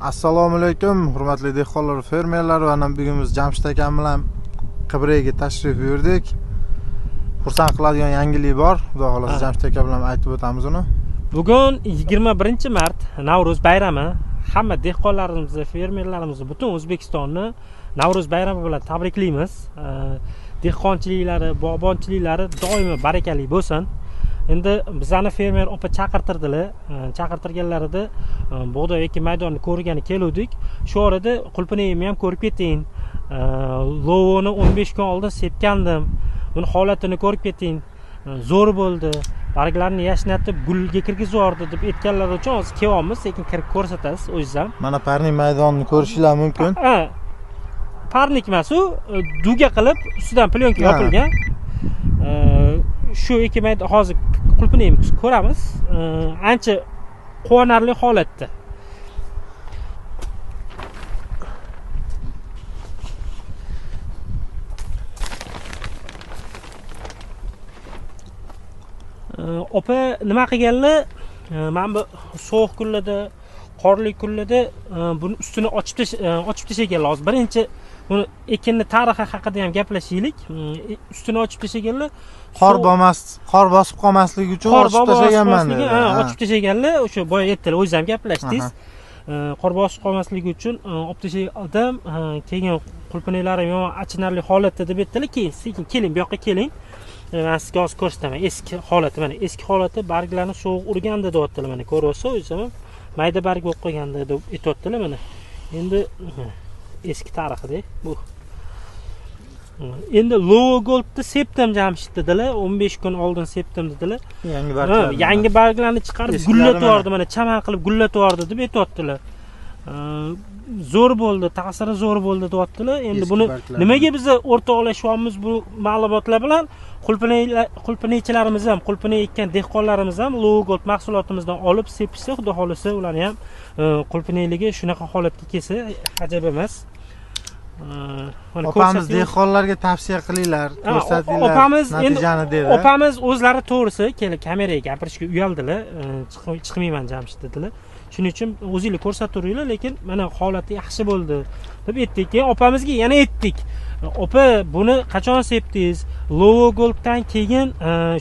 Assalomu alaykum, hurmatli dehqonlar, fermerlar va bugun biz Jamshid akam bilan Qibraga tashrif buyurdik. Xursand qiladigan yangilik bor. Xudo xolasa Jamshid aka bilan aytib o'tamiz uni. Bugun 21-mart Navro'z bayrami. Hamma dehqonlarimizni, fermerlarimizni, butun O'zbekistonni Navro'z bayrami bilan tabriklaymiz. Dehqonchiliklari, bog'bonchiliklari doimo barakali bo'lsin. Endi bizani fermer opa chaqirtirdilar. Chaqirtirganlarida bug'doy ekin maydonini ko'rgani keluvdik. Shu orada qulpinayimni ham ko'rib keting. Lovoni 15 kun oldin sepgandim. Uni holatini ko'rib keting. Zo'r bo'ldi. Barglarni yashnatib, gulga kirgizyordi deb aytganlar uchun hozir kelyapmiz, lekin kirib ko'rsatasiz o'zingizam. Mana parnik maydonini ko'rishinglar mumkin. Parnik emas u, duga qilib, ustidan plyonka yopilgan. Shu ekin maydon hozir qulpini ko'ramiz. Ancha quvonarli holatda. Opa nima qilganlar? Mana bu sovuq kunlarda, qorli kunlarda buni ustini ochib tashlaganlar. Hozir birinchi buni ekinni tarixi haqida ham gaplashaylik. Ustini ochib tashlaganlar. Qor bosib qolmasligi uchun ochib tashlaganman. Ochib tashlaganlar. O'sha boya aytdilar, o'zingiz ham gaplashdingiz. Qor bosib qolmasligi uchun olib tashladim. Keyin qulpinalarim yomon achinarli holatda deb aytdilar. Keyin sekin keling, bu yoqqa keling. Men sizga hozir ko'rsataman. Eski holati, mana eski holati barglarni sovuq urganda deyaptilar, mana ko'ryapsiz, o'zingiz mayda barg bo'lib qolganda deb aytayaptilar mana. Endi eski tarixida bu. Endi Lowo Goldni sepdim Jamshid dedilar, 15 kun oldin sepdim dedilar. Yangi barglarni chiqarib gullatyapti, mana chaman qilib gullatyapti deb aytayaptilar. Zo'r bo'ldi, ta'siri zo'r bo'ldi deyaptilar. Endi buni nimaga biz o'rtoqlashyapmiz bu ma'lumotlar bilan? Qulpinaychilarimiz ham, qulpinay ekkan dehqonlarimiz ham Lowo Gold mahsulotimizdan olib sepishsa, xudo xolasa ularni ham qulpinayligi shunaqa holatga kelsa ajab emas. Opamiz dehqonlarga tavsiya qilinglar, ko'rsatinglar. Opamiz endi dedi. Opamiz o'zlari to'g'risi kelib kameraga gapirishga uyaldilar, chiqmayman Jamshid dedilar. Shuning uchun o'zingizlar ko'rsataveringlar, lekin mana holati yaxshi bo'ldi deb aytdik. Keyin opamizga yana aytdik. Opa, buni qachon sepdingiz? Lowo Golddan keyin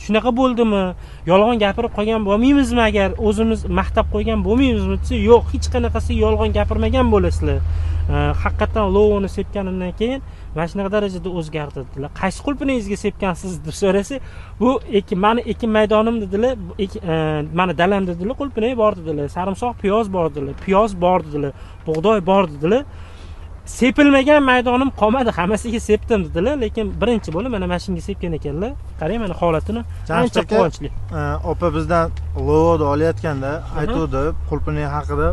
shunaqa bo'ldimi? Yolg'on gapirib qolgan bo'lmaymizmi agar o'zimiz maqtab qo'ygan bo'lmaymizmi desa, yo'q, hech qanaqasi yolg'on gapirmagan bo'lasizlar. Haqiqatan Lowoni sepganimdan keyin mana shunaqa darajada o'zgardi dedilar. Qaysi qulpiningizga sepgansiz deb so'rasa, bu mani ekin maydonim dedilar, mana dalam dedilar, qulpinay bor dedilar, sarimsoq, piyoz bor dedilar, piyoz bor dedilar, bug'doy bor dedilar. Sepilmagan maydonim qolmadi, hammasiga sepdim dedilar, lekin birinchi bo'lib mana shunga sepgan ekanlar. Qarang mana holatini, ancha quvonchli. Opa bizdan Lowoni olayotganda aytuvdi qulpinay haqida,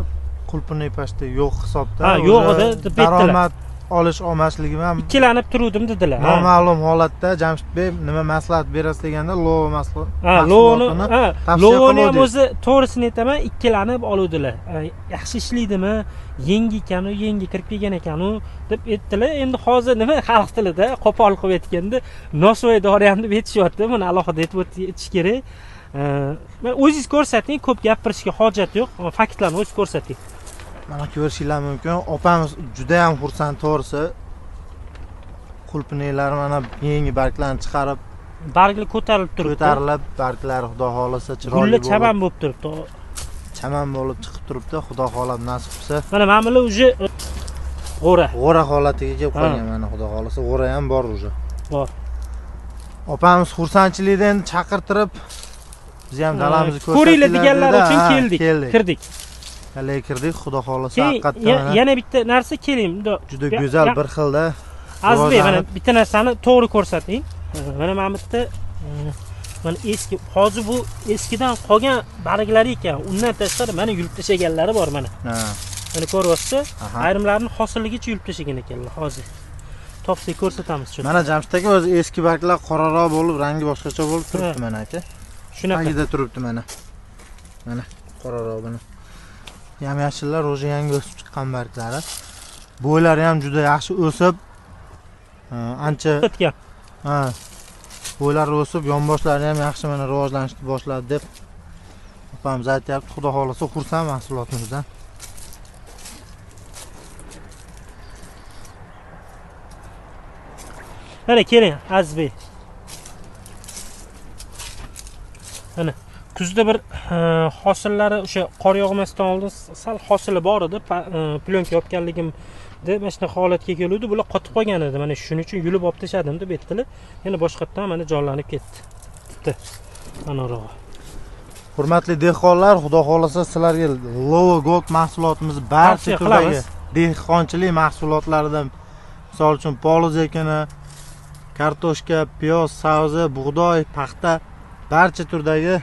qulpinay pashta yo'q hisobda. Yo'q edi deb aytdilar. Daromad olish olmasligim ham ikkilanib turuvdim dedilar. Noma'lum holatda Jamshid bey nima maslahat berasiz deganda Lowo Lowoni ham o'zi to'g'risini aytaman, ikkilanib oluvdilar. Yaxshi ishlaydimi, yangi ekanu, yangi kirib kelgan ekanu deb aytdilar. Endi hozir nima xalq tilida qo'pol qilib aytganda nosvoy dori ham deb aytishyapti. Buni alohida aytib o'tish kerak. Men o'zingiz ko'rsating, ko'p gapirishga hojat yo'q. Faktlarni o'zingiz ko'rsating. Mana ko'rishinglar mumkin. Opamiz juda ham xursand to'g'risi. Qulpinaylar mana yangi barglarni chiqarib, barglar ko'tarilib turibdi. Ko'tarilib, barglari xudo xolasa chiroyli bo'lib, chaman bo'lib turibdi. Chaman bo'lib chiqib turibdi. Xudo xolab nasib qilsa. Mana bular uje g'ora holatiga kelib qolgan mana xudo xolasa. G'ora ham bor uje. Bor. Opamiz xursandchilikdan chaqirtirib, biz ham dalamizni ko'ringlar deganlar uchun keldik, kirdik. Kirdik, xudo xolasa haqiqatan. Yana bitta narsa keling, juda go'zal bir xilda. Azizbek, mana bitta narsani to'g'ri ko'rsating. Mana bu yerda mana eski, hozir bu eskidan qolgan barglar ekan. Undan tashqari mana yulib tashaganlari bor mana. Mana ko'ryapsiz, ayrimlarini hosilligicha yulib tashagan ekanlar hozir. Topsak ko'rsatamiz shuni. Mana Jamshid aka o'zi eski barglar qoraroq bo'lib, rangi boshqacha bo'lib turibdi mana aka. Shunaqa turibdi mana. Mana qoraroq buni. Yam-yashillar o'zi yangi o'sib chiqqan barglari. Bo'ylari ham juda yaxshi o'sib, ancha o'tgan. Bo'ylari o'sib, yonboshlari ham yaxshi mana rivojlanishni boshladi deb. 'Opamiz aytyapti, xudo xolasa xursand mahsulotimizdan. 'Opamiz, xursandchilikdan chaqirtirib, biz ham dalamizni ko'rsatinglar dedi. Juda go'zal bir xilda. Azizbek, mana bitta narsani to'g'ri ko'rsating. Mana ko'ryapsiz, eskidan qolgan barglar ekan. Undan tashqari mana yulib tashaganlari bor mana. Mana ko'ryapsiz, ayrimlarini hosilligicha yulib tashaganlari bor. Shunaqa. Shuni Mana keling, Azizbek. Mana kuzda bir hosillari o'sha qor yog'masdan oldin sal hosili bor edi, plyonka yopganligimda mana shunaqa holatga keluvdi. Bular qotib qolgan edi. Mana shuning uchun yulib olib tashladim deb aytdilar. Yana boshqatdan mana jonlanib ketdi. Mana ro'g'a. Hurmatli dehqonlar, xudo xolasa sizlarga Lovo Gold mahsulotimiz barcha turdagi dehqonchilik mahsulotlaridan, misol uchun poluz ekini, kartoshka, piyoz, sabzi, bug'doy, paxta, barcha turdagi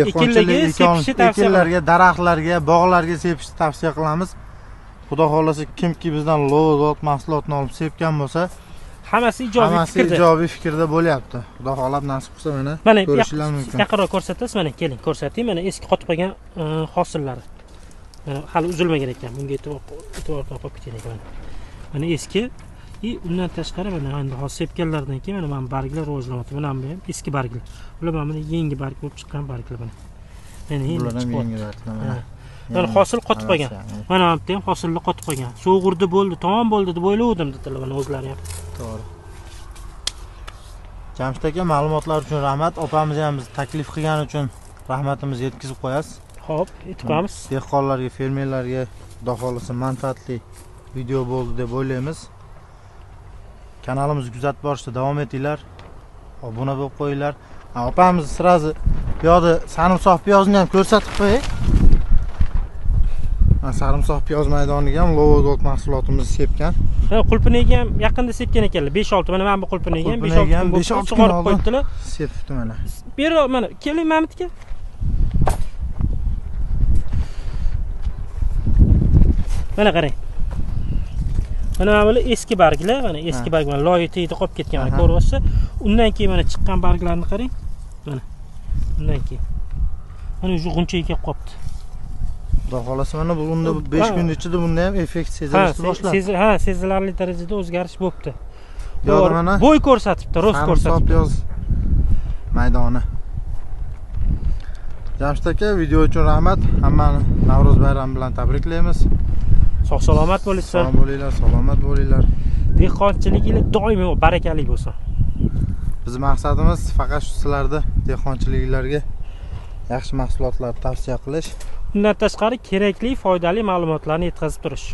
ekinlarga, daraxtlarga, bog'larga sepishni tavsiya qilamiz. Xudo xolasa kimki bizdan Lovo Gold mahsulotini olib sepgan bo'lsa, hammasi ijobiy fikrda bo'lyapti. Xudo xolab nasib qilsa mana ko'rishingiz mumkin. Yaqinroq ko'rsatasiz, mana keling ko'rsating. Mana eski qotib qolgan hosillari. Mana hali uzilmagan ekan. Bunga e'tibor topib keting mana. Mana eski undan tashqari mana endi hozir sepganlardan keyin mana barglar rivojlanyapti. Mana bu ham eski barglar. Ular mana yangi barg bo'lib chiqqan barglar mana. Mana endi chiqyapti. Mana hosil qotib qolgan. Mana bu yerda ham hosillar qotib qolgan. So'g'urdi bo'ldi, tamom bo'ldi deb o'ylagandim dedilar mana o'zlari ham. To'g'ri. Jamshid aka, ma'lumotlar uchun rahmat. Opamiz ham biz taklif qilgani uchun rahmatimizni yetkazib qo'yasiz. Xo'p, aytib qo'yamiz. Dehqonlarga, fermerlarga xudo xolasa manfaatli video bo'ldi deb o'ylaymiz. Kanalimizni kuzatib borishda davom etinglar. Obuna bo'lib qo'yinglar. Opamiz sirazi piyozni, sarimsoq piyozni ham ko'rsatib qo'ying. Sarimsoq piyoz maydoniga ham Lovo Gold mahsulotimiz sepgan. Qulpiniga ham yaqinda sepgan ekanlar. 5-6 mana bu qulpiniga ham 5-6 kun sug'orib qo'yibdilar. Sepibdi mana. Beri mana keling Mamitga. Mana qarang. Mana bular eski barglar, mana eski barglar loyi tegdi qolib ketgan mana ko'ryapsiz. Undan keyin mana chiqqan barglarni qarang. Mana. Undan keyin. Mana shu g'unchaga kelib qolibdi. Xudo xolasa mana bunda 5 kun ichida bunda ham effekt sezilishni boshladi. Sezilarli darajada o'zgarish bo'libdi. Mana bo'y ko'rsatibdi, rost ko'rsatibdi. Piyoz maydoni. Jamshid aka, video uchun rahmat. Hammani Navro'z bayrami bilan tabriklaymiz. Sog' salomat bo'linglar. Sog' bo'linglar, salomat bo'linglar. Dehqonchiliginglar doimo barakali bo'lsin. Bizning maqsadimiz faqat sizlarda dehqonchiliklarga yaxshi mahsulotlar tavsiya qilish. Undan tashqari kerakli, foydali ma'lumotlarni yetkazib turish.